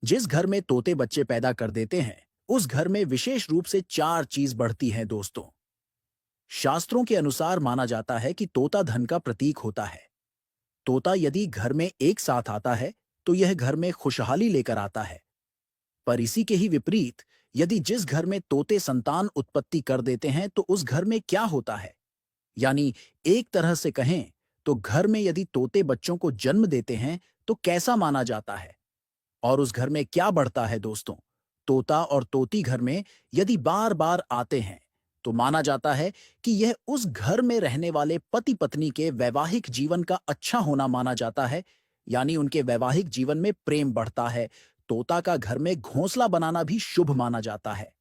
जिस घर में तोते बच्चे पैदा कर देते हैं, उस घर में विशेष रूप से चार चीज बढ़ती हैं दोस्तों। शास्त्रों के अनुसार माना जाता है कि तोता धन का प्रतीक होता है। तोता यदि घर में एक साथ आता है, तो यह घर में खुशहाली लेकर आता है। पर इसी के ही विपरीत, यदि जिस घर में तोते संतान उत्पत्ति कर देते हैं, तो उस घर में क्या होता है? यानी एक तरह से कहें तो घर में यदि तोते बच्चों को जन्म देते हैं, तो कैसा माना जाता है? और उस घर में क्या बढ़ता है दोस्तों? तोता और तोती घर में यदि बार बार आते हैं, तो माना जाता है कि यह उस घर में रहने वाले पति पत्नी के वैवाहिक जीवन का अच्छा होना माना जाता है। यानी उनके वैवाहिक जीवन में प्रेम बढ़ता है। तोता का घर में घोंसला बनाना भी शुभ माना जाता है।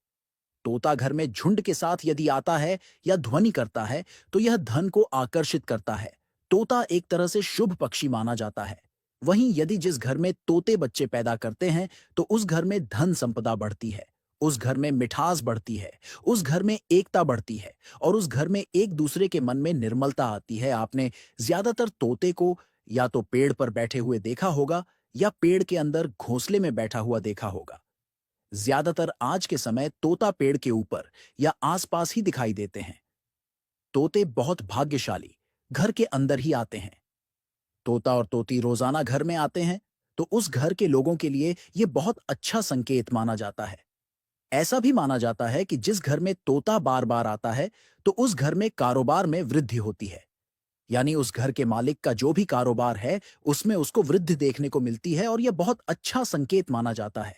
तोता घर में झुंड के साथ यदि आता है या ध्वनि करता है, तो यह धन को आकर्षित करता है। तोता एक तरह से शुभ पक्षी माना जाता है। वहीं यदि जिस घर में तोते बच्चे पैदा करते हैं, तो उस घर में धन संपदा बढ़ती है। उस घर में मिठास बढ़ती है। उस घर में एकता बढ़ती है। और उस घर में एक दूसरे के मन में निर्मलता आती है। आपने ज्यादातर तोते को या तो पेड़ पर बैठे हुए देखा होगा, या पेड़ के अंदर घोंसले में बैठा हुआ देखा होगा। ज्यादातर आज के समय तोता पेड़ के ऊपर या आसपास ही दिखाई देते हैं। तोते बहुत भाग्यशाली घर के अंदर ही आते हैं। तोता और तोती रोजाना घर में आते हैं, तो उस घर के लोगों के लिए यह बहुत अच्छा संकेत माना जाता है। ऐसा भी माना जाता है कि जिस घर में तोता बार बार आता है, तो उस घर में कारोबार में वृद्धि होती है। यानी उस घर के मालिक का जो भी कारोबार है, उसमें उसको वृद्धि देखने को मिलती है, और यह बहुत अच्छा संकेत माना जाता है।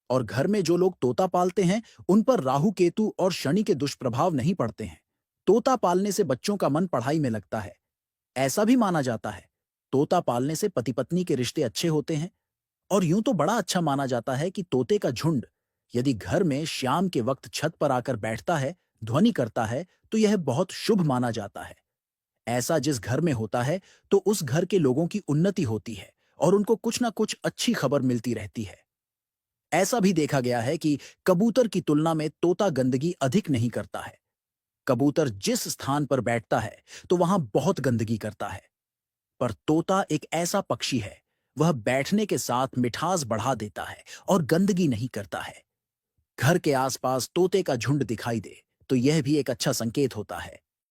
और घर में जो लोग तोता पालते हैं, उन पर राहु केतु और शनि के दुष्प्रभाव नहीं पड़ते हैं। तोता पालने से बच्चों का मन पढ़ाई में लगता है। ऐसा भी माना जाता है, तोता पालने से पति पत्नी के रिश्ते अच्छे होते हैं। और यूं तो बड़ा अच्छा माना जाता है कि तोते का झुंड यदि घर में शाम के वक्त छत पर आकर बैठता है, ध्वनि करता है, तो यह बहुत शुभ माना जाता है। ऐसा जिस घर में होता है, तो उस घर के लोगों की उन्नति होती है, और उनको कुछ ना कुछ अच्छी खबर मिलती रहती है। ऐसा भी देखा गया है कि कबूतर की तुलना में तोता गंदगी अधिक नहीं करता है। कबूतर जिस स्थान पर बैठता है, तो वहां बहुत गंदगी करता है। पर तोता एक ऐसा पक्षी है, वह बैठने के साथ मिठास बढ़ा देता है और गंदगी नहीं करता है। घर के आसपास तोते का झुंड दिखाई दे, तो यह भी एक अच्छा संकेत होता है।